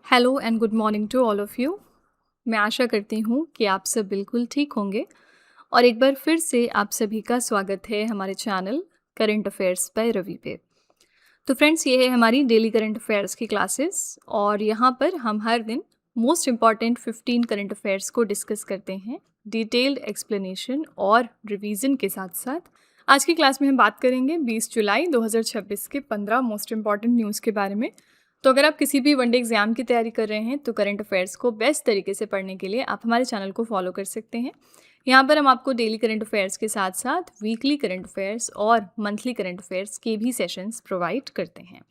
Hello and good morning to all of you. मैं आशा करती हूँ कि आप सब बिल्कुल ठीक होंगे और एक बार फिर से आप सभी का स्वागत है हमारे channel current affairs by Ravi पे। तो फ्रेंड्स, ये है हमारी डेली करंट अफेयर्स की क्लासेस और यहाँ पर हम हर दिन मोस्ट इम्पॉर्टेंट 15 करंट अफेयर्स को डिस्कस करते हैं डिटेल्ड एक्सप्लेनेशन और रिवीजन के साथ साथ। आज की क्लास में हम बात करेंगे 20 जुलाई 2026 के 15 मोस्ट इम्पॉर्टेंट न्यूज़ के बारे में। तो अगर आप किसी भी वनडे एग्जाम की तैयारी कर रहे हैं तो करंट अफेयर्स को बेस्ट तरीके से पढ़ने के लिए आप हमारे चैनल को फॉलो कर सकते हैं। यहाँ पर हम आपको डेली करंट अफेयर्स के साथ साथ वीकली करंट अफेयर्स और मंथली करंट अफेयर्स के भी सेशंस प्रोवाइड करते हैं।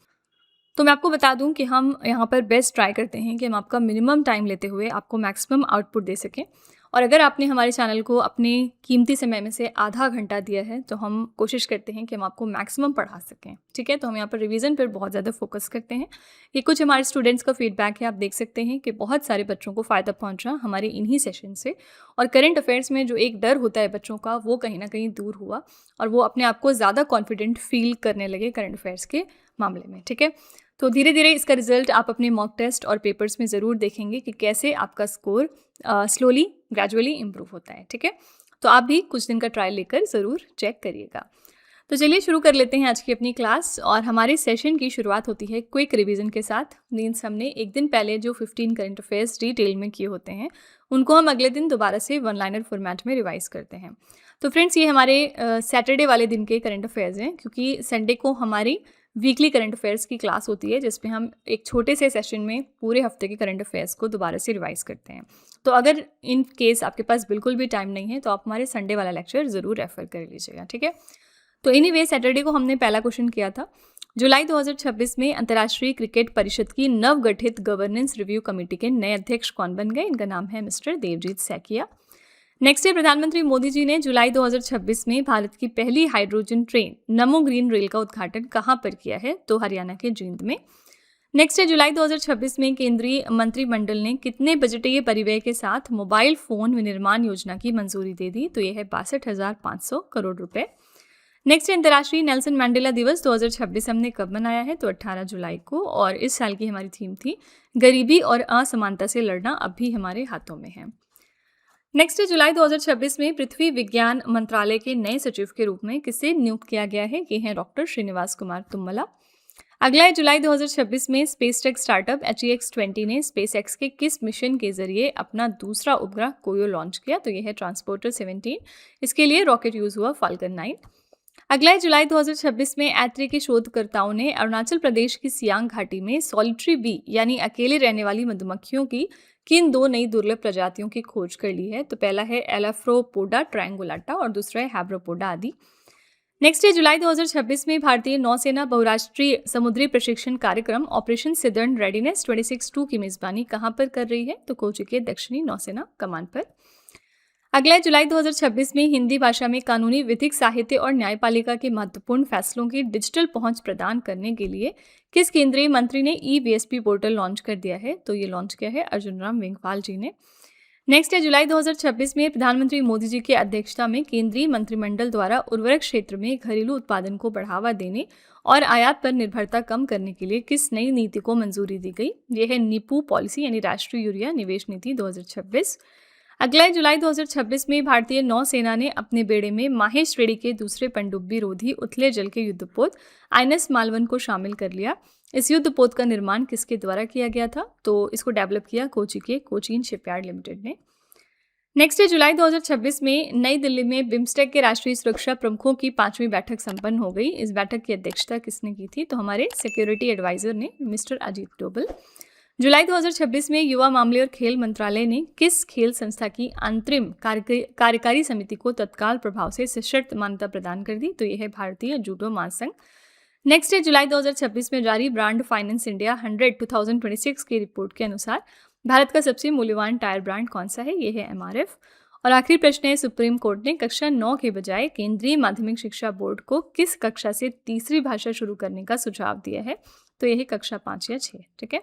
तो मैं आपको बता दूं कि हम यहाँ पर बेस्ट ट्राई करते हैं कि हम आपका मिनिमम टाइम लेते हुए आपको मैक्सिमम आउटपुट दे सकें। और अगर आपने हमारे चैनल को अपने कीमती समय में से आधा घंटा दिया है तो हम कोशिश करते हैं कि हम आपको मैक्सिमम पढ़ा सकें। ठीक है, तो हम यहाँ पर रिवीजन पर बहुत ज़्यादा फोकस करते हैं। ये कुछ हमारे स्टूडेंट्स का फीडबैक है। आप देख सकते हैं कि बहुत सारे बच्चों को फ़ायदा पहुँचा हमारे इन्हीं सेशन से। और करंट अफेयर्स में जो एक डर होता है बच्चों का, वो कहीं ना कहीं दूर हुआ और वो अपने आप को ज़्यादा कॉन्फिडेंट फील करने लगे करंट अफेयर्स के मामले में। ठीक है, तो धीरे धीरे इसका रिजल्ट आप अपने मॉक टेस्ट और पेपर्स में ज़रूर देखेंगे कि कैसे आपका स्कोर स्लोली ग्रेजुअली इम्प्रूव होता है। ठीक है, तो आप भी कुछ दिन का ट्रायल लेकर ज़रूर चेक करिएगा। तो चलिए शुरू कर लेते हैं आज की अपनी क्लास। और हमारे सेशन की शुरुआत होती है क्विक रिवीजन के साथ। मीन्स हमने एक दिन पहले जो 15 करंट अफेयर्स डिटेल में किए होते हैं उनको हम अगले दिन दोबारा से वन लाइनर फॉर्मेट में रिवाइज करते हैं। तो फ्रेंड्स, ये हमारे सैटरडे वाले दिन के करंट अफेयर्स हैं, क्योंकि संडे को हमारी वीकली करंट अफेयर्स की क्लास होती है जिसमें हम एक छोटे से सेशन में पूरे हफ्ते के करंट अफेयर्स को दोबारा से रिवाइज करते हैं। तो अगर इन केस आपके पास बिल्कुल भी टाइम नहीं है तो आप हमारे संडे वाला लेक्चर ज़रूर रेफर कर लीजिएगा। ठीक है, तो एनीवे सैटरडे को हमने पहला क्वेश्चन किया था, जुलाई 2026 में अंतर्राष्ट्रीय क्रिकेट परिषद की नवगठित गवर्नेंस रिव्यू कमेटी के नए अध्यक्ष कौन बन गए? इनका नाम है मिस्टर देवजीत सैकिया। नेक्स्ट है, प्रधानमंत्री मोदी जी ने जुलाई 2026 में भारत की पहली हाइड्रोजन ट्रेन नमो ग्रीन रेल का उद्घाटन कहाँ पर किया है? तो हरियाणा के जींद में। नेक्स्ट है, जुलाई 2026 में केंद्रीय मंत्रिमंडल ने कितने बजटीय परिव्यय के साथ मोबाइल फोन विनिर्माण योजना की मंजूरी दे दी? तो यह है 62,500 करोड़ रुपए। नेक्स्ट है, अंतर्राष्ट्रीय नेल्सन मंडेला दिवस 2026 हमने कब मनाया है? तो 18 जुलाई को। और इस साल की हमारी थीम थी गरीबी और असमानता से लड़ना अब भी हमारे हाथों में है। नेक्स्ट है, जुलाई 2026 में पृथ्वी विज्ञान मंत्रालय के नए सचिव के रूप में किसे नियुक्त किया गया है? ये हैं डॉक्टर श्रीनिवास कुमार तुम्मला। अगला है, जुलाई 2026 में स्पेस टेक स्टार्टअप HEX-20 ने स्पेस एक्स के किस मिशन के जरिए अपना दूसरा उपग्रह कोयो लॉन्च किया? तो यह है ट्रांसपोर्टर 17। इसके लिए रॉकेट यूज हुआ फाल्कन 9। अगला है, जुलाई 2026 में ऐत्री के शोधकर्ताओं ने अरुणाचल प्रदेश की सियांग घाटी में सॉलिटरी बी यानी अकेले रहने वाली मधुमक्खियों की किन दो नई दुर्लभ प्रजातियों की खोज कर ली है? तो पहला है एलाफ्रोपोडा ट्रायंगुलाटा और दूसरा है हैब्रोपोडा आदि। नेक्स्ट है, जुलाई 2026 में भारतीय नौसेना बहुराष्ट्रीय समुद्री प्रशिक्षण कार्यक्रम ऑपरेशन सिदर्न रेडीनेस 26-2 की मेजबानी कहां पर कर रही है? तो कोची के दक्षिणी नौसेना कमान पर। अगला है, जुलाई 2026 में हिंदी भाषा में कानूनी, विधिक, साहित्य और न्यायपालिका के महत्वपूर्ण फैसलों की डिजिटल पहुंच प्रदान करने के लिए किस केंद्रीय मंत्री ने EVSP पोर्टल लॉन्च कर दिया है? तो ये लॉन्च किया है अर्जुन राम मेघवाल जी ने। नेक्स्ट है, जुलाई 2026 में प्रधानमंत्री मोदी जी की अध्यक्षता में केंद्रीय मंत्रिमंडल द्वारा उर्वरक क्षेत्र में घरेलू उत्पादन को बढ़ावा देने और आयात पर निर्भरता कम करने के लिए किस नई नीति को मंजूरी दी गई? यह है नीपू पॉलिसी यानी राष्ट्रीय यूरिया निवेश नीति 2026। अगला है, जुलाई 2026 में भारतीय नौसेना ने अपने बेड़े में माहे श्रेणी के दूसरे पनडुब्बी रोधी उथले जल के युद्धपोत INS मालवन को शामिल कर लिया। इस युद्धपोत का निर्माण किसके द्वारा किया गया था? तो इसको डेवलप किया कोची के कोचीन शिपयार्ड लिमिटेड ने। नेक्स्ट है, जुलाई 2026 में नई दिल्ली में बिम्स्टेक के राष्ट्रीय सुरक्षा प्रमुखों की 5वीं बैठक संपन्न हो गई। इस बैठक की अध्यक्षता किसने की थी? तो हमारे सिक्योरिटी एडवाइजर ने, मिस्टर अजीत डोभाल। जुलाई 2026 में युवा मामले और खेल मंत्रालय ने किस खेल संस्था की अंतरिम कार्यकारी समिति को तत्काल प्रभाव से सशर्त मान्यता प्रदान कर दी? तो यह है भारतीय जूडो महासंघ। नेक्स्ट है, जुलाई 2026 में जारी ब्रांड फाइनेंस इंडिया 100-2026 की रिपोर्ट के अनुसार भारत का सबसे मूल्यवान टायर ब्रांड कौन सा है? यह है MRF। और आखिरी प्रश्न है, सुप्रीम कोर्ट ने कक्षा 9 के बजाय केंद्रीय माध्यमिक शिक्षा बोर्ड को किस कक्षा से तीसरी भाषा शुरू करने का सुझाव दिया है? तो यह है कक्षा 5 या 6। ठीक है,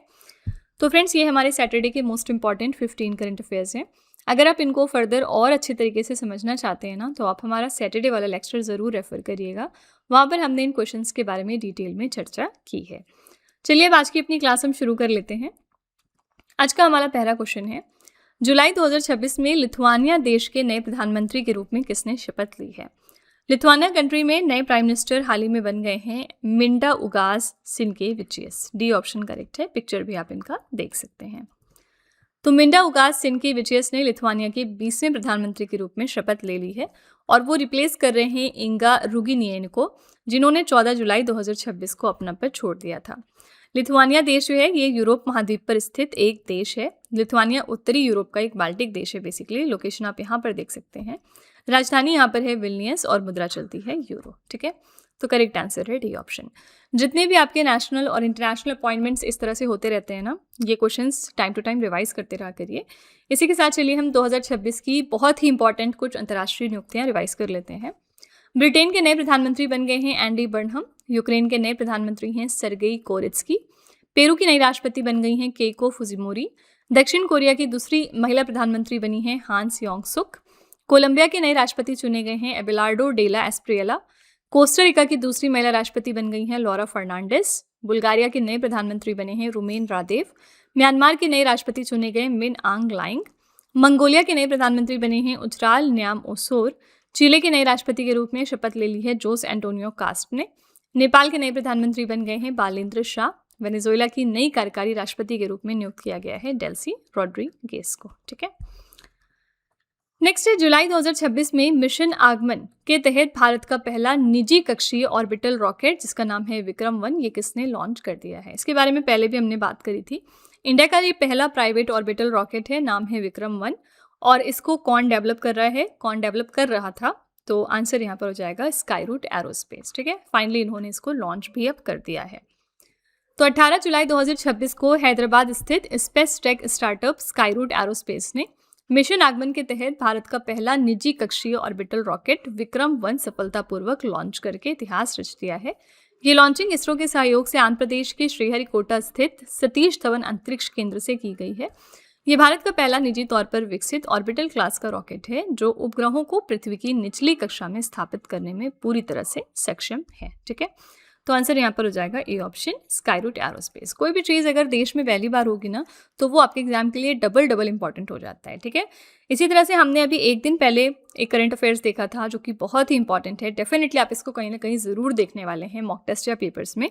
तो फ्रेंड्स, ये हमारे सैटरडे के मोस्ट इंपॉर्टेंट 15 करंट अफेयर्स हैं। अगर आप इनको फर्दर और अच्छे तरीके से समझना चाहते हैं ना, तो आप हमारा सैटरडे वाला लेक्चर ज़रूर रेफर करिएगा। वहाँ पर हमने इन क्वेश्चंस के बारे में डिटेल में चर्चा की है। चलिए अब आज की अपनी क्लास हम शुरू कर लेते हैं। आज का हमारा पहला क्वेश्चन है, जुलाई 2026 में लिथुआनिया देश के नए प्रधानमंत्री के रूप में किसने शपथ ली है? लिथुआनिया कंट्री में नए प्राइम मिनिस्टर हाल ही में बन गए हैं मिंडाउगास सिनकेविचियस। डी ऑप्शन करेक्ट है। पिक्चर भी आप इनका देख सकते हैं। तो मिंडाउगास सिनकेविचियस ने लिथुआनिया के 20वें प्रधानमंत्री के रूप में शपथ ले ली है और वो रिप्लेस कर रहे हैं इंगा रुगिनियन को, जिन्होंने 14 जुलाई 2026 को अपना पद छोड़ दिया था। लिथुआनिया देश जो है ये यूरोप महाद्वीप पर स्थित एक देश है। लिथुआनिया उत्तरी यूरोप का एक बाल्टिक देश है। बेसिकली लोकेशन आप यहाँ पर देख सकते हैं। राजधानी यहाँ पर है विल्नियस और मुद्रा चलती है यूरो। ठीक है, तो करेक्ट आंसर है डी ऑप्शन। जितने भी आपके नेशनल और इंटरनेशनल अपॉइंटमेंट्स इस तरह से होते रहते हैं ना, ये questions time to time revise करते रहा करिए। इसी के साथ चलिए हम 2026 की बहुत ही इंपॉर्टेंट कुछ अंतर्राष्ट्रीय नियुक्तियां रिवाइज कर लेते हैं। ब्रिटेन के नए प्रधानमंत्री बन गए हैं एंडी बर्नहम। यूक्रेन के नए प्रधानमंत्री हैं सर्गेई कोरित्स्की। पेरू की नई राष्ट्रपति बन गई हैं केको फुजिमोरी। दक्षिण कोरिया की दूसरी महिला प्रधानमंत्री बनी हैं हांस योंग सुक। कोलंबिया के नए राष्ट्रपति चुने गए हैं एबेलार्डो डेला एस्प्रियला। कोस्टारिका की दूसरी महिला राष्ट्रपति बन गई हैं लॉरा फर्नांडिस। बुल्गारिया के नए प्रधानमंत्री बने हैं रुमेन रादेव। म्यांमार के नए राष्ट्रपति चुने गए मिन आंग लाइंग। मंगोलिया के नए प्रधानमंत्री बने हैं उजराल न्याम ओसोर। चिले के नए राष्ट्रपति के रूप में शपथ ले ली है जोस एंटोनियो कास्ट ने। नेपाल के नए प्रधानमंत्री बन गए हैं बालेंद्र शाह। वेनेजुएला की नई कार्यकारी राष्ट्रपति के रूप में नियुक्त किया गया है डेल्सी रॉड्रिगेज को। ठीक है, नेक्स्ट है जुलाई 2026 में मिशन आगमन के तहत भारत का पहला निजी कक्षीय ऑर्बिटल रॉकेट जिसका नाम है विक्रम-1, ये किसने लॉन्च कर दिया है? इसके बारे में पहले भी हमने बात करी थी। इंडिया का ये पहला प्राइवेट ऑर्बिटल रॉकेट है, नाम है विक्रम-1। और इसको कौन डेवलप कर रहा है, कौन डेवलप कर रहा था? तो आंसर यहाँ पर हो जाएगा स्काईरूट एरोस्पेस। ठीक है, फाइनली इन्होंने इसको लॉन्च भी अब कर दिया है। तो 18 जुलाई 2026 को हैदराबाद स्थित space tech startup Skyroot aerospace ने मिशन आगमन के तहत भारत का पहला निजी कक्षीय ऑर्बिटल रॉकेट विक्रम-1 सफलतापूर्वक लॉन्च करके इतिहास रच दिया है। ये लॉन्चिंग इसरो के सहयोग से आंध्र प्रदेश के श्रीहरिकोटा स्थित सतीश धवन अंतरिक्ष केंद्र से की गई है। ये भारत का पहला निजी तौर पर विकसित ऑर्बिटल क्लास का रॉकेट है जो उपग्रहों को पृथ्वी की निचली कक्षा में स्थापित करने में पूरी तरह से सक्षम है। ठीक है, तो आंसर यहाँ पर हो जाएगा ए ऑप्शन स्काईरूट एरोस्पेस। कोई भी चीज़ अगर देश में पहली बार होगी ना तो वो आपके एग्जाम के लिए डबल इंपॉर्टेंट हो जाता है। ठीक है, इसी तरह से हमने अभी एक दिन पहले एक करंट अफेयर्स देखा था जो कि बहुत ही इंपॉर्टेंट है। डेफिनेटली आप इसको कहीं ना कहीं ज़रूर देखने वाले हैं मॉक टेस्ट या पेपर्स में।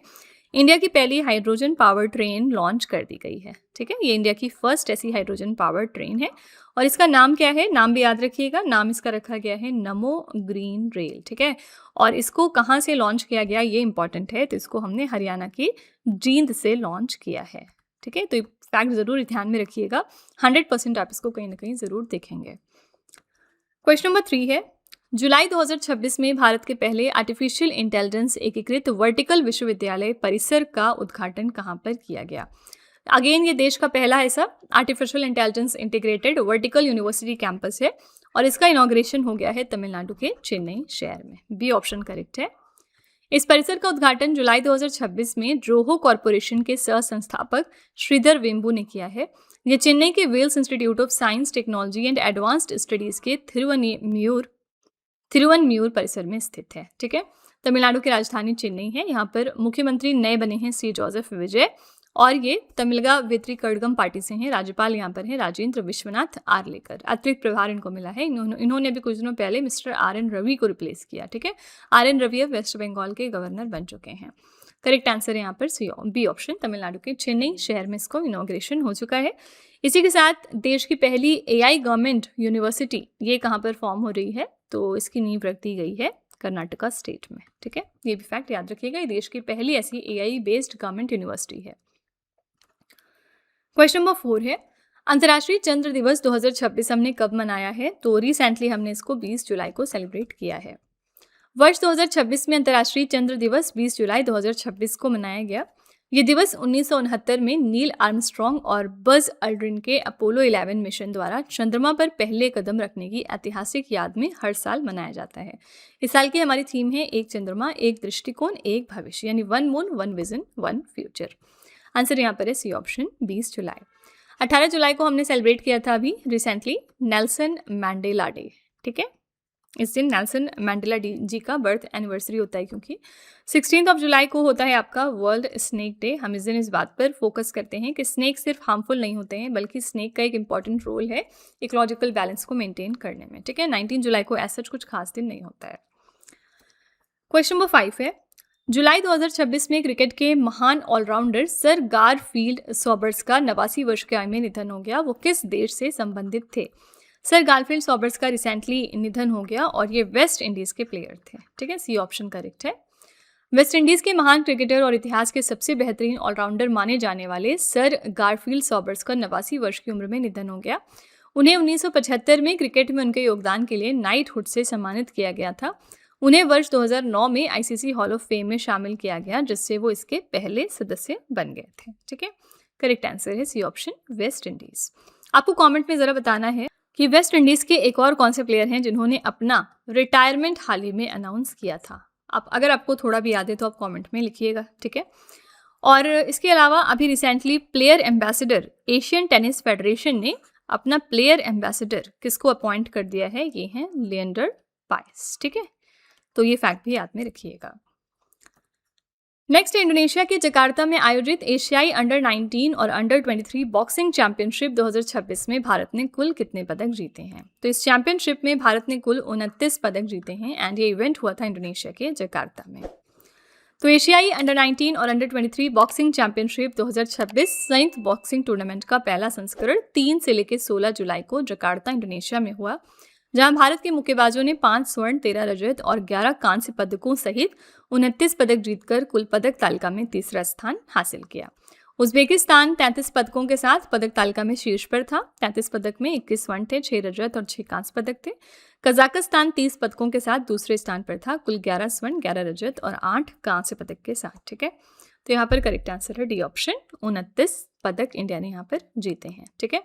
इंडिया की पहली हाइड्रोजन पावर ट्रेन लॉन्च कर दी गई है। ठीक है, ये इंडिया की फर्स्ट ऐसी हाइड्रोजन पावर ट्रेन है और इसका नाम क्या है, नाम भी याद रखिएगा। नाम इसका रखा गया है नमो ग्रीन रेल। ठीक है, और इसको कहाँ से लॉन्च किया गया ये इंपॉर्टेंट है। तो इसको हमने हरियाणा की जींद से लॉन्च किया है। ठीक है, तो फैक्ट ज़रूर ध्यान में रखिएगा। 100% आप इसको कहीं ना कहीं ज़रूर देखेंगे। क्वेश्चन नंबर 3 है, जुलाई 2026 में भारत के पहले आर्टिफिशियल इंटेलिजेंस एकीकृत वर्टिकल विश्वविद्यालय परिसर का उद्घाटन कहाँ पर किया गया? अगेन ये देश का पहला ऐसा artificial intelligence integrated vertical university campus है और इसका इनॉग्रेशन हो गया है तमिलनाडु के चेन्नई शहर में। बी ऑप्शन करेक्ट है। इस परिसर का उद्घाटन जुलाई 2026 में जोहो कॉरपोरेशन के सह संस्थापक श्रीधर वेम्बू ने किया है। ये चेन्नई के Vels Institute of Science Technology and Advanced Studies के थिरुवनम्यूर परिसर में स्थित है। ठीक है, तमिलनाडु की राजधानी चेन्नई है। यहाँ पर मुख्यमंत्री नए बने हैं सी जोसेफ विजय और ये तमिलगा वेत्री कड़गम पार्टी से हैं। राज्यपाल यहाँ पर हैं राजेंद्र विश्वनाथ आर्लेकर। अतिरिक्त प्रभार इनको मिला है। इन्होंने अभी कुछ दिनों पहले मिस्टर आर.एन. रवि को रिप्लेस किया। ठीक है, आर.एन. रवि अब वेस्ट बंगाल के गवर्नर बन चुके हैं। करेक्ट आंसर है यहाँ पर बी ऑप्शन, तमिलनाडु के चेन्नई शहर में इसको इनॉग्रेशन हो चुका है। इसी के साथ देश की पहली AI गवर्नमेंट यूनिवर्सिटी ये कहाँ पर फॉर्म हो रही है? तो इसकी नींव रख दी गई है कर्नाटका स्टेट में। ठीक है, ये भी फैक्ट याद रखिएगा। ये देश की पहली ऐसी AI बेस्ड गवर्नमेंट यूनिवर्सिटी है। क्वेश्चन नंबर 4 है, अंतर्राष्ट्रीय चंद्र दिवस 2026 हमने कब मनाया है? तो रिसेंटली हमने इसको 20 जुलाई को सेलिब्रेट किया है। वर्ष 2026 में अंतर्राष्ट्रीय चंद्र दिवस 20 जुलाई 2026 को मनाया गया। ये दिवस 1969 में नील आर्मस्ट्रॉन्ग और बज अल्ड्रिन के अपोलो 11 मिशन द्वारा चंद्रमा पर पहले कदम रखने की ऐतिहासिक याद में हर साल मनाया जाता है। इस साल की हमारी थीम है एक चंद्रमा, एक दृष्टिकोण, एक भविष्य, यानी 1 मून 1 विजन 1 फ्यूचर। आंसर यहाँ पर है सी ऑप्शन 20 जुलाई। 18 जुलाई को हमने सेलिब्रेट किया था अभी रिसेंटली नेल्सन मैंडेला डे। ठीक है, इस दिन नेल्सन मैंडेला जी का बर्थ एनिवर्सरी होता है, क्योंकि 16 जुलाई को होता है आपका वर्ल्ड स्नेक डे। हम इस दिन इस बात पर फोकस करते हैं कि स्नेक सिर्फ हार्मफुल नहीं होते हैं, बल्कि स्नेक का एक इंपॉर्टेंट रोल है इकोलॉजिकल बैलेंस को मेंटेन करने में। ठीक है, 19 जुलाई को ऐसा कुछ खास दिन नहीं होता है। क्वेश्चन नंबर 5 है, जुलाई 2026 में क्रिकेट के महान ऑलराउंडर सर गारफील्ड सॉबर्स का 89 वर्ष की आयु में निधन हो गया। वो किस देश से संबंधित थे? सर गारफील्ड सॉबर्स का रिसेंटली निधन हो गया और ये वेस्ट इंडीज के प्लेयर थे। ठीक है, सी ऑप्शन करेक्ट है। वेस्ट इंडीज के महान क्रिकेटर और इतिहास के सबसे बेहतरीन ऑलराउंडर माने जाने वाले सर गारफील्ड सॉबर्स का 89 वर्ष की उम्र में निधन हो गया। उन्हें 1975 में क्रिकेट में उनके योगदान के लिए नाइटहुड से सम्मानित किया गया था। उन्हें वर्ष 2009 में आईसीसी हॉल ऑफ फेम में शामिल किया गया, जिससे वो इसके पहले सदस्य बन गए थे। ठीक है, करेक्ट आंसर है सी ऑप्शन, वेस्ट इंडीज। आपको कमेंट में जरा बताना है कि वेस्ट इंडीज के एक और कौन से प्लेयर हैं जिन्होंने अपना रिटायरमेंट हाल ही में अनाउंस किया था। आप अगर आपको थोड़ा भी याद है तो आप कमेंट में लिखिएगा। ठीक है, और इसके अलावा अभी recently player ambassador Asian tennis federation ने अपना प्लेयर एम्बेसडर किसको अपॉइंट कर दिया है? ये हैं लिएंडर पायस। ठीक है, तो ये फैक्ट भी याद में रखिएगा। नेक्स्ट, इंडोनेशिया के जकार्ता में आयोजित एशियाई अंडर 19 और अंडर 23 बॉक्सिंग चैंपियनशिप 2026 में भारत ने कुल कितने पदक जीते हैं? तो इस चैंपियनशिप में भारत ने कुल 29 पदक जीते हैं एंड ये इवेंट हुआ था इंडोनेशिया के जकार्ता में। तो एशियाई अंडर 19 और अंडर 23 बॉक्सिंग चैंपियनशिप 2026 संयुक्त बॉक्सिंग टूर्नामेंट का पहला संस्करण 3 से लेकर 16 जुलाई को जकार्ता इंडोनेशिया में हुआ, जहां भारत के मुक्केबाजों ने 5 स्वर्ण, 13 रजत और 11 कांस्य पदकों सहित 29 पदक जीतकर कुल पदक तालिका में तीसरा स्थान हासिल किया। उज्बेकिस्तान 33 पदकों के साथ पदक तालिका में शीर्ष पर था। 33 पदक में 21 स्वर्ण थे, 6 रजत और 6 कांस्य पदक थे। कजाकिस्तान 30 पदकों के साथ दूसरे स्थान पर था, कुल 11 स्वर्ण, 11 रजत और 8 कांस्य पदक के साथ। ठीक है, तो यहाँ पर करेक्ट आंसर है डी ऑप्शन, 29 पदक इंडिया ने यहाँ पर जीते हैं। ठीक है,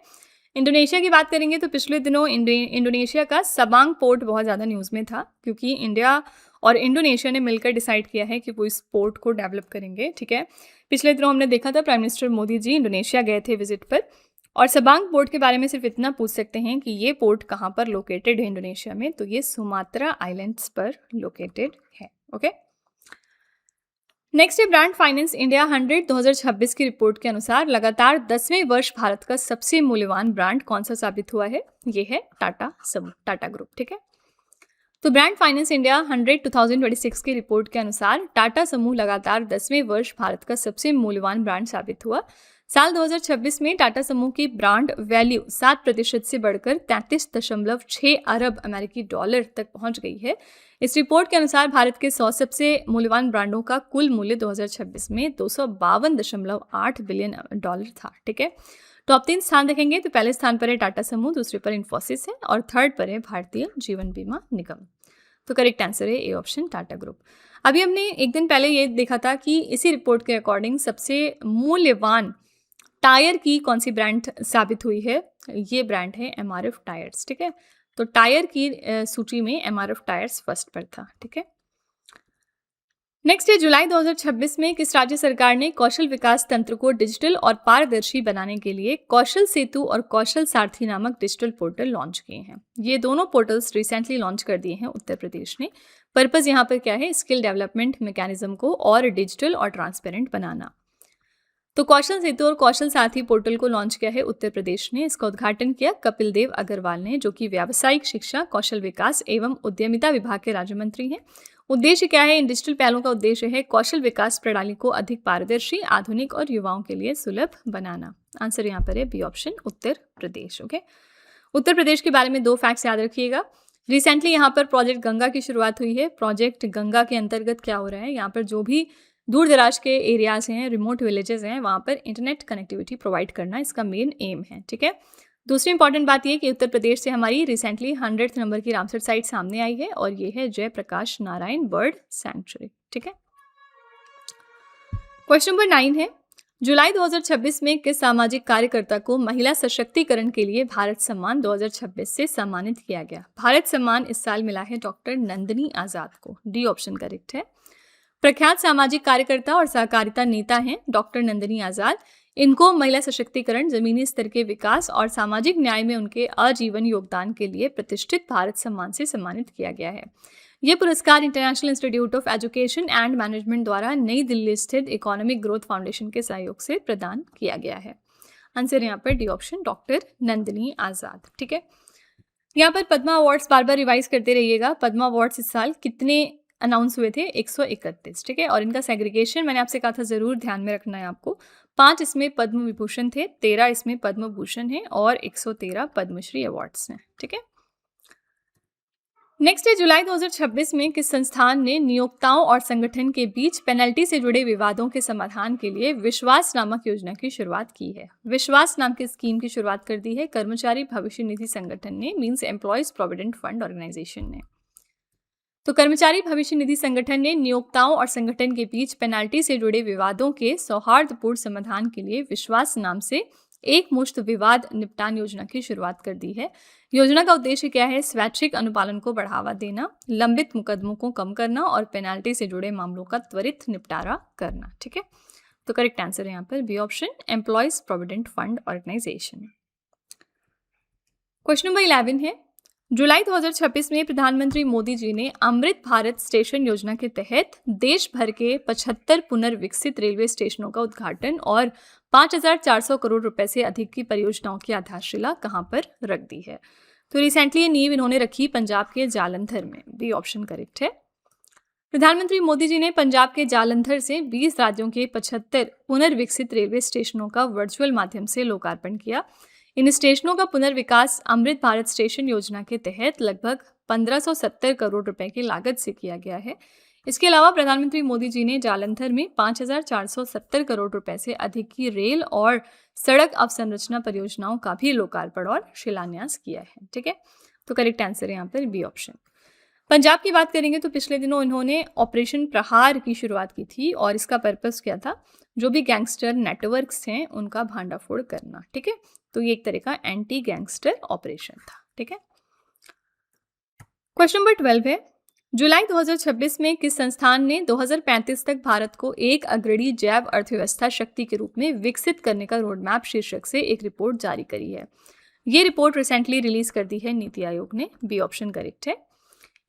इंडोनेशिया की बात करेंगे तो पिछले दिनों इंडोनेशिया का सबांग पोर्ट बहुत ज़्यादा न्यूज़ में था, क्योंकि इंडिया और इंडोनेशिया ने मिलकर डिसाइड किया है कि वो इस पोर्ट को डेवलप करेंगे। ठीक है, पिछले दिनों हमने देखा था prime minister Modi ji Indonesia गए थे विजिट पर, और सबांग पोर्ट के बारे में सिर्फ इतना पूछ सकते हैं कि ये पोर्ट कहाँ पर लोकेटेड है इंडोनेशिया में? तो ये सुमात्रा आइलैंड्स पर लोकेटेड है। ओके, नेक्स्ट है ब्रांड फाइनेंस इंडिया 100 2026 की रिपोर्ट के अनुसार लगातार 10वें वर्ष भारत का सबसे मूल्यवान ब्रांड कौन सा साबित हुआ है? ये है टाटा समूह, टाटा ग्रुप। ठीक है, तो ब्रांड फाइनेंस इंडिया 100 2026 की रिपोर्ट के अनुसार टाटा समूह लगातार 10वें वर्ष भारत का सबसे मूल्यवान ब्रांड साबित हुआ। साल 2026 में टाटा समूह की ब्रांड वैल्यू 7% से बढ़कर 33.6 अरब अमेरिकी डॉलर तक पहुंच गई है। इस रिपोर्ट के अनुसार भारत के 100 सबसे मूल्यवान ब्रांडों का कुल मूल्य 2026 में 252.8 बिलियन डॉलर था। ठीक है, टॉप 3 स्थान देखेंगे तो पहले स्थान पर है टाटा समूह, दूसरे पर इन्फोसिस है और थर्ड पर है भारतीय जीवन बीमा निगम। तो करेक्ट आंसर है ए ऑप्शन, टाटा ग्रुप। अभी हमने एक दिन पहले ये देखा था कि इसी रिपोर्ट के अकॉर्डिंग सबसे मूल्यवान टायर की कौन सी ब्रांड साबित हुई है? ये ब्रांड है एमआरएफ टायर्स। ठीक है, तो टायर की सूची में एमआरएफ टायर्स फर्स्ट पर था। ठीक है, नेक्स्ट है जुलाई 2026 में किस राज्य सरकार ने कौशल विकास तंत्र को डिजिटल और पारदर्शी बनाने के लिए कौशल सेतु और कौशल सारथी नामक डिजिटल पोर्टल लॉन्च किए हैं? ये दोनों पोर्टल्स रिसेंटली लॉन्च कर दिए हैं उत्तर प्रदेश ने। पर्पस यहाँ पर क्या है? स्किल डेवलपमेंट मैकेनिज्म को और डिजिटल और ट्रांसपेरेंट बनाना। तो कौशल सेतु और कौशल साथी पोर्टल को लॉन्च किया है उत्तर प्रदेश ने। इसका उद्घाटन किया कपिल देव अग्रवाल ने, जो कि व्यावसायिक शिक्षा, कौशल विकास एवं उद्यमिता विभाग के राज्य मंत्री हैं। उद्देश्य क्या है? इन डिजिटल पहलों का उद्देश्य है कौशल विकास प्रणाली को अधिक पारदर्शी, आधुनिक और युवाओं के लिए सुलभ बनाना। आंसर यहाँ पर है B option, Uttar Pradesh. Okay, Uttar Pradesh के बारे में 2 फैक्ट्स याद रखिएगा। रिसेंटली यहाँ पर प्रोजेक्ट गंगा की शुरुआत हुई है। प्रोजेक्ट गंगा के अंतर्गत क्या हो रहा है? यहाँ पर जो भी दूर दराज के एरियाज हैं, रिमोट विलेजेस हैं, वहाँ पर इंटरनेट कनेक्टिविटी प्रोवाइड करना इसका मेन एम है। ठीक है, दूसरी इंपॉर्टेंट बात यह कि उत्तर प्रदेश से हमारी रिसेंटली 100th नंबर की रामसर साइट सामने आई है और ये है जयप्रकाश नारायण बर्ड सैंक्चुरी। ठीक है, क्वेश्चन नंबर 9 है, जुलाई 2026 में किस सामाजिक कार्यकर्ता को महिला सशक्तिकरण के लिए भारत सम्मान 2026 से सम्मानित किया गया? भारत सम्मान इस साल मिला है डॉक्टर नंदिनी आजाद को। डी ऑप्शन करेक्ट है। प्रख्यात सामाजिक कार्यकर्ता और सहकारिता नेता हैं डॉक्टर नंदिनी आजाद। इनको महिला सशक्तिकरण, जमीनी स्तर के विकास और सामाजिक न्याय में उनके आजीवन योगदान के लिए प्रतिष्ठित भारत सम्मान से सम्मानित किया गया है। यह पुरस्कार international institute of education and management द्वारा नई दिल्ली स्थित इकोनॉमिक ग्रोथ फाउंडेशन के सहयोग से प्रदान किया गया है। आंसर यहाँ पर डी ऑप्शन, डॉक्टर नंदिनी आज़ाद। ठीक है, यहाँ पर पद्मा अवार्ड्स बार बार रिवाइज करते रहिएगा। पद्मा अवार्ड्स इस साल कितने अनाउंस हुए थे? 131। ठीक है, और इनका सेग्रीगेशन मैंने आपसे कहा था ज़रूर ध्यान में रखना है आपको। 5 इसमें पद्म विभूषण थे, 13 इसमें पद्म भूषण है और 113 पद्मश्री अवार्ड्स हैं। ठीक है, नेक्स्ट है, जुलाई 2026 में किस संस्थान ने नियोक्ताओं और संगठन के बीच पेनल्टी से जुड़े विवादों के समाधान के लिए विश्वास नामक योजना की शुरुआत की है? विश्वास नाम की स्कीम की शुरुआत कर दी है कर्मचारी भविष्य निधि संगठन ने, means employees provident fund organisation ने। तो कर्मचारी भविष्य निधि संगठन ने नियोक्ताओं और संगठन के बीच पेनाल्टी से जुड़े विवादों के सौहार्दपूर्ण समाधान के लिए विश्वास नाम से एक मुश्त विवाद निपटान योजना की शुरुआत कर दी है। योजना का उद्देश्य क्या है? स्वैच्छिक अनुपालन को बढ़ावा देना, लंबित मुकदमों को कम करना और पेनाल्टी से जुड़े मामलों का त्वरित निपटारा करना। ठीक है, तो करेक्ट आंसर है यहाँ पर B option, employees provident fund organisation. Question number 11 है, जुलाई 2026 में प्रधानमंत्री मोदी जी ने अमृत भारत स्टेशन योजना के तहत देश भर के 75 पुनर्विकसित रेलवे स्टेशनों का उद्घाटन और 5,400 करोड़ रुपए से अधिक की परियोजनाओं की आधारशिला कहां पर रख दी है? तो रिसेंटली ये नींव इन्होंने रखी पंजाब के जालंधर में। बी ऑप्शन करेक्ट है। प्रधानमंत्री मोदी जी ने पंजाब के जालंधर से 20 राज्यों के 75 पुनर्विकसित रेलवे स्टेशनों का वर्चुअल माध्यम से लोकार्पण किया। इन स्टेशनों का पुनर्विकास अमृत भारत स्टेशन योजना के तहत लगभग 1570 करोड़ रुपए की लागत से किया गया है। इसके अलावा प्रधानमंत्री मोदी जी ने जालंधर में 5,470 करोड़ रुपए से अधिक की रेल और सड़क अवसंरचना परियोजनाओं का भी लोकार्पण और शिलान्यास किया है। ठीक है, तो करेक्ट आंसर है यहाँ पर बी ऑप्शन। पंजाब की बात करेंगे तो पिछले दिनों इन्होंने ऑपरेशन प्रहार की शुरुआत की थी और इसका पर्पस क्या था? जो भी गैंगस्टर नेटवर्क्स हैं उनका भांडाफोड़ करना। ठीक है, तो ये एक तरह का एंटी गैंगस्टर ऑपरेशन था। ठीक है, क्वेश्चन नंबर 12 है, जुलाई 2026 में किस संस्थान ने 2035 तक भारत को एक अग्रणी जैव अर्थव्यवस्था शक्ति के रूप में विकसित करने का रोड मैप शीर्षक से एक रिपोर्ट जारी करी है? ये रिपोर्ट रिसेंटली रिलीज कर दी है नीति आयोग ने। बी ऑप्शन करेक्ट है।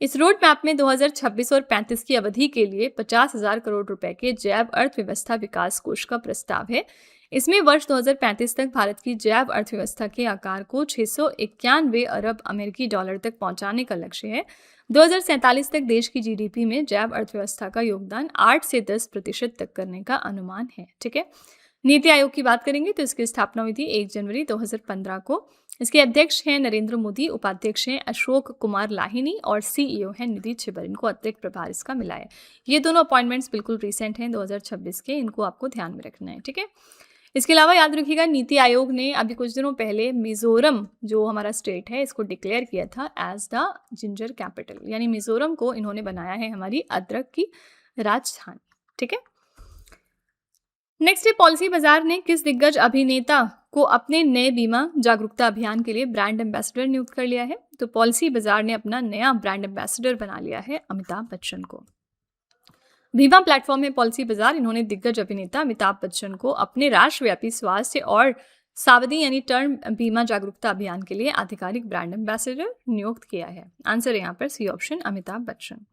इस रोड मैप में 2026 और 35 की अवधि के लिए 50,000 करोड़ रुपए के जैव अर्थव्यवस्था विकास कोष का प्रस्ताव है। इसमें वर्ष 2035 तक भारत की जैव अर्थव्यवस्था के आकार को 691 अरब अमेरिकी डॉलर तक पहुंचाने का लक्ष्य है। 2047 तक देश की जीडीपी में जैव अर्थव्यवस्था का योगदान 8 से 10% तक करने का अनुमान है। ठीक है, नीति आयोग की बात करेंगे तो इसकी स्थापना हुई थी 1 जनवरी 2015 को। इसके अध्यक्ष हैं नरेंद्र मोदी, उपाध्यक्ष हैं अशोक कुमार लाहिनी और सीईओ हैं निधि छिबर। इनको अतिरिक्त प्रभार इसका मिला है। ये दोनों अपॉइंटमेंट्स बिल्कुल रिसेंट हैं 2026 के, इनको आपको ध्यान में रखना है। ठीक है, इसके अलावा याद रखिएगा नीति आयोग ने अभी कुछ दिनों पहले मिजोरम जो हमारा स्टेट है इसको डिक्लेयर किया था एज द जिंजर कैपिटल, यानी मिजोरम को इन्होंने बनाया है हमारी अदरक की राजधानी। ठीक है, नेक्स्ट है, पॉलिसी बाजार ने किस दिग्गज अभिनेता को अपने नए बीमा जागरूकता अभियान के लिए ब्रांड एम्बेसडर नियुक्त कर लिया है? तो पॉलिसी बाजार ने अपना नया ब्रांड एम्बेसडर बना लिया है अमिताभ बच्चन को। बीमा प्लेटफॉर्म है पॉलिसी बाजार, इन्होंने दिग्गज अभिनेता अमिताभ बच्चन को अपने राष्ट्रव्यापी स्वास्थ्य और सावधि यानी टर्म बीमा जागरूकता अभियान के लिए आधिकारिक ब्रांड एम्बेसडर नियुक्त किया है। आंसर है यहाँ पर C option, Amitabh Bachchan.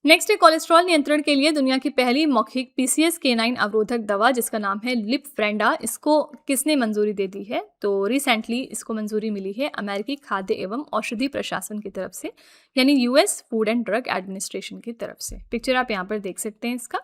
Next है, कोलेस्ट्रॉल नियंत्रण के लिए दुनिया की पहली मौखिक PCSK9 अवरोधक दवा जिसका नाम है लिपफ्रेंडा, इसको किसने मंजूरी दे दी है? तो रिसेंटली इसको मंजूरी मिली है अमेरिकी खाद्य एवं औषधि प्रशासन की तरफ से, यानी US food and drug administration की तरफ से। पिक्चर आप यहाँ पर देख सकते हैं इसका।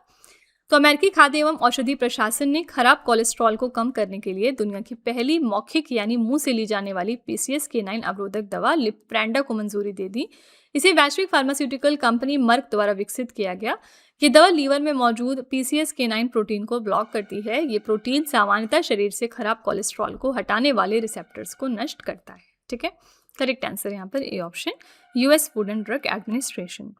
तो अमेरिकी खाद्य एवं औषधि प्रशासन ने खराब कोलेस्ट्रॉल को कम करने के लिए दुनिया की पहली मौखिक यानी मुंह से ली जाने वाली PCSK9 अवरोधक दवा लिपफ्रेंडा को मंजूरी दे दी। इसे वैश्विक फार्मास्यूटिकल कंपनी मर्क द्वारा विकसित किया गया। ये दवा लीवर में मौजूद PCSK9 प्रोटीन को ब्लॉक करती है। ये प्रोटीन सामान्यतः शरीर से खराब कोलेस्ट्रॉल को हटाने वाले रिसेप्टर्स को नष्ट करता है। ठीक है, करेक्ट आंसर यहाँ पर A option, US food and drug administration.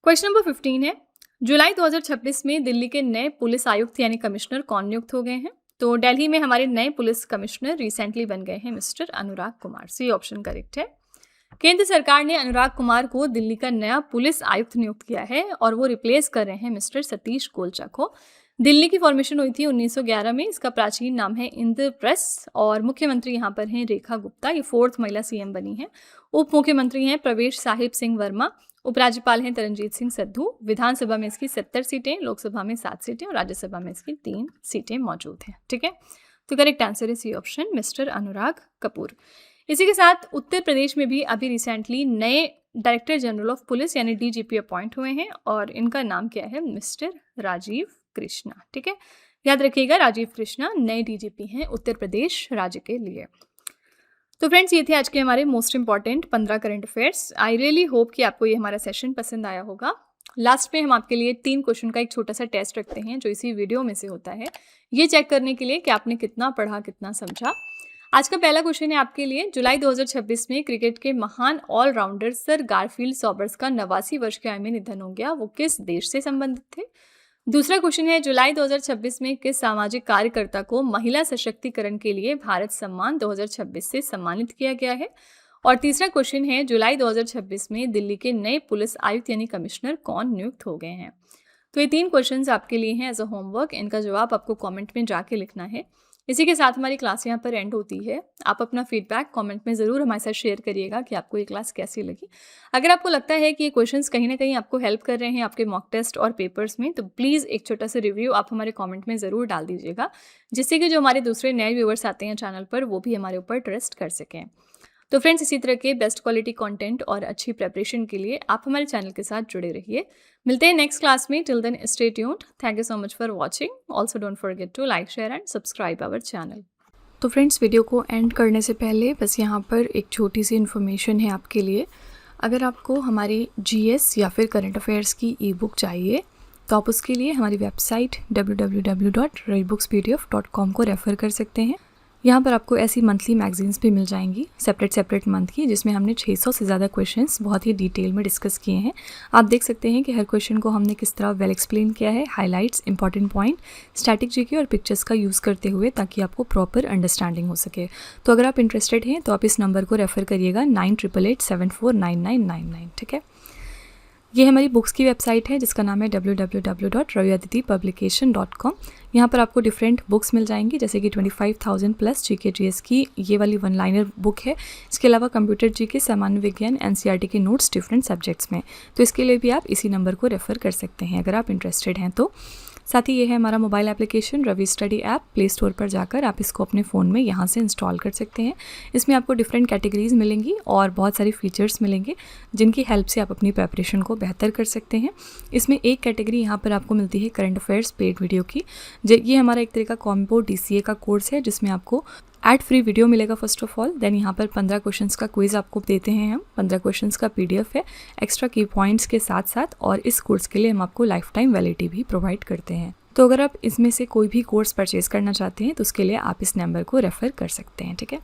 Question number 15 है, जुलाई 2026 में दिल्ली के नए पुलिस आयुक्त यानी कमिश्नर कौन नियुक्त हो गए हैं? तो दिल्ली में हमारे नए पुलिस कमिश्नर रिसेंटली बन गए हैं मिस्टर अनुराग कुमार। सी ऑप्शन करेक्ट है। केंद्र सरकार ने अनुराग कुमार को दिल्ली का नया पुलिस आयुक्त नियुक्त किया है और वो रिप्लेस कर रहे हैं मिस्टर सतीश गोलचा को। दिल्ली की फॉर्मेशन हुई थी 1911 में। इसका प्राचीन नाम है इंद्रप्रस्थ और मुख्यमंत्री यहाँ पर हैं रेखा गुप्ता। ये 4th महिला सीएम बनी हैं। उप मुख्यमंत्री हैं प्रवेश साहिब सिंह वर्मा। उपराज्यपाल हैं तरनजीत सिंह सद्धू। विधानसभा में इसकी 70 सीटें, लोकसभा में 7 सीटें और राज्यसभा में इसकी 3 सीटें मौजूद हैं। ठीक है, तो करेक्ट आंसर है सी ऑप्शन, मिस्टर अनुराग कपूर। इसी के साथ उत्तर प्रदेश में भी अभी रिसेंटली नए डायरेक्टर जनरल ऑफ पुलिस यानी डीजीपी अपॉइंट हुए हैं और इनका नाम क्या है, मिस्टर राजीव कृष्णा। ठीक है, याद रखिएगा राजीव कृष्णा नए डीजीपी हैं उत्तर प्रदेश राज्य के लिए। तो फ्रेंड्स, ये थे आज के हमारे most important 15 current affairs. I really hope कि आपको ये हमारा सेशन पसंद आया होगा। लास्ट में हम आपके लिए 3 क्वेश्चन का एक छोटा सा टेस्ट रखते हैं जो इसी वीडियो में से होता है, ये चेक करने के लिए कि आपने कितना पढ़ा, कितना समझा। आज का पहला क्वेश्चन है आपके लिए, जुलाई 2026 में क्रिकेट के महान ऑलराउंडर सर गारफील्ड सॉबर्स का 89 वर्ष की आयु में निधन हो गया, वो किस देश से संबंधित थे। दूसरा क्वेश्चन है, जुलाई 2026 में किस सामाजिक कार्यकर्ता को महिला सशक्तिकरण के लिए भारत सम्मान 2026 से सम्मानित किया गया है। और तीसरा क्वेश्चन है, जुलाई 2026 में दिल्ली के नए पुलिस आयुक्त यानी कमिश्नर कौन नियुक्त हो गए हैं। तो ये 3 क्वेश्चंस आपके लिए हैं एज अ होमवर्क। इनका जवाब आपको कमेंट में जाके लिखना है। इसी के साथ हमारी क्लास यहाँ पर एंड होती है। आप अपना फीडबैक कमेंट में ज़रूर हमारे साथ शेयर करिएगा कि आपको ये क्लास कैसी लगी। अगर आपको लगता है कि ये क्वेश्चंस कहीं ना कहीं आपको हेल्प कर रहे हैं आपके मॉक टेस्ट और पेपर्स में, तो प्लीज़ एक छोटा सा रिव्यू आप हमारे कमेंट में ज़रूर डाल दीजिएगा, जिससे कि जो हमारे दूसरे नए व्यूअर्स आते हैं चैनल पर वो भी हमारे ऊपर ट्रस्ट कर सकें। तो फ्रेंड्स, इसी तरह के बेस्ट क्वालिटी कंटेंट और अच्छी प्रेपरेशन के लिए आप हमारे चैनल के साथ जुड़े रहिए। मिलते हैं नेक्स्ट क्लास में। Till then stay tuned. Thank you so much for watching. Also don't forget to like, share and subscribe our channel. तो फ्रेंड्स, वीडियो को एंड करने से पहले बस यहाँ पर एक छोटी सी इन्फॉर्मेशन है आपके लिए। अगर आपको हमारी जीएस या फिर करंट अफेयर्स की ई बुक चाहिए तो आप उसके लिए हमारी वेबसाइट www.ravibookspdf.com को रेफ़र कर सकते हैं। यहाँ पर आपको ऐसी मंथली मैगजीन्स भी मिल जाएंगी सेपरेट मंथ की, जिसमें हमने 600 से ज़्यादा क्वेश्चंस बहुत ही डिटेल में डिस्कस किए हैं। आप देख सकते हैं कि हर क्वेश्चन को हमने किस तरह वेल एक्सप्लेन किया है, highlights, important point, static GK और पिक्चर्स का यूज़ करते हुए, ताकि आपको प्रॉपर अंडरस्टैंडिंग हो सके। तो अगर आप इंटरेस्टेड हैं तो आप इस नंबर को रेफ़र करिएगा 9888749999। ठीक है, ये हमारी बुक्स की वेबसाइट है जिसका नाम है www.raviaditipublication.com। यहाँ पर आपको डिफरेंट बुक्स मिल जाएंगी, जैसे कि 25,000 प्लस जीके जीएस की ये वाली 1 लाइनर बुक है। इसके अलावा कंप्यूटर जीके, सामान्य विज्ञान, एनसीईआरटी के नोट्स डिफरेंट सब्जेक्ट्स में। तो इसके लिए भी आप इसी नंबर को रेफ़र कर सकते हैं अगर आप इंटरेस्टेड हैं तो। साथ ही ये है हमारा mobile application Ravi study app. Play store पर जाकर आप इसको अपने फ़ोन में यहाँ से इंस्टॉल कर सकते हैं। इसमें आपको डिफरेंट कैटेगरीज़ मिलेंगी और बहुत सारे फीचर्स मिलेंगे जिनकी हेल्प से आप अपनी प्रेपरेशन को बेहतर कर सकते हैं। इसमें एक कैटेगरी यहाँ पर आपको मिलती है करंट अफेयर्स पेड वीडियो की। ये हमारा एक तरह का कॉम्बो DCA का कोर्स है जिसमें आपको एड फ्री वीडियो मिलेगा फर्स्ट ऑफ ऑल। देन यहाँ पर 15 क्वेश्चंस का क्विज आपको देते हैं हम। 15 क्वेश्चंस का PDF है एक्स्ट्रा की पॉइंट्स के साथ साथ, और इस कोर्स के लिए हम आपको लाइफ टाइम वैलिडिटी भी प्रोवाइड करते हैं। तो अगर आप इसमें से कोई भी कोर्स परचेज करना चाहते हैं तो उसके लिए आप इस नंबर को रेफ़र कर सकते हैं। ठीक है।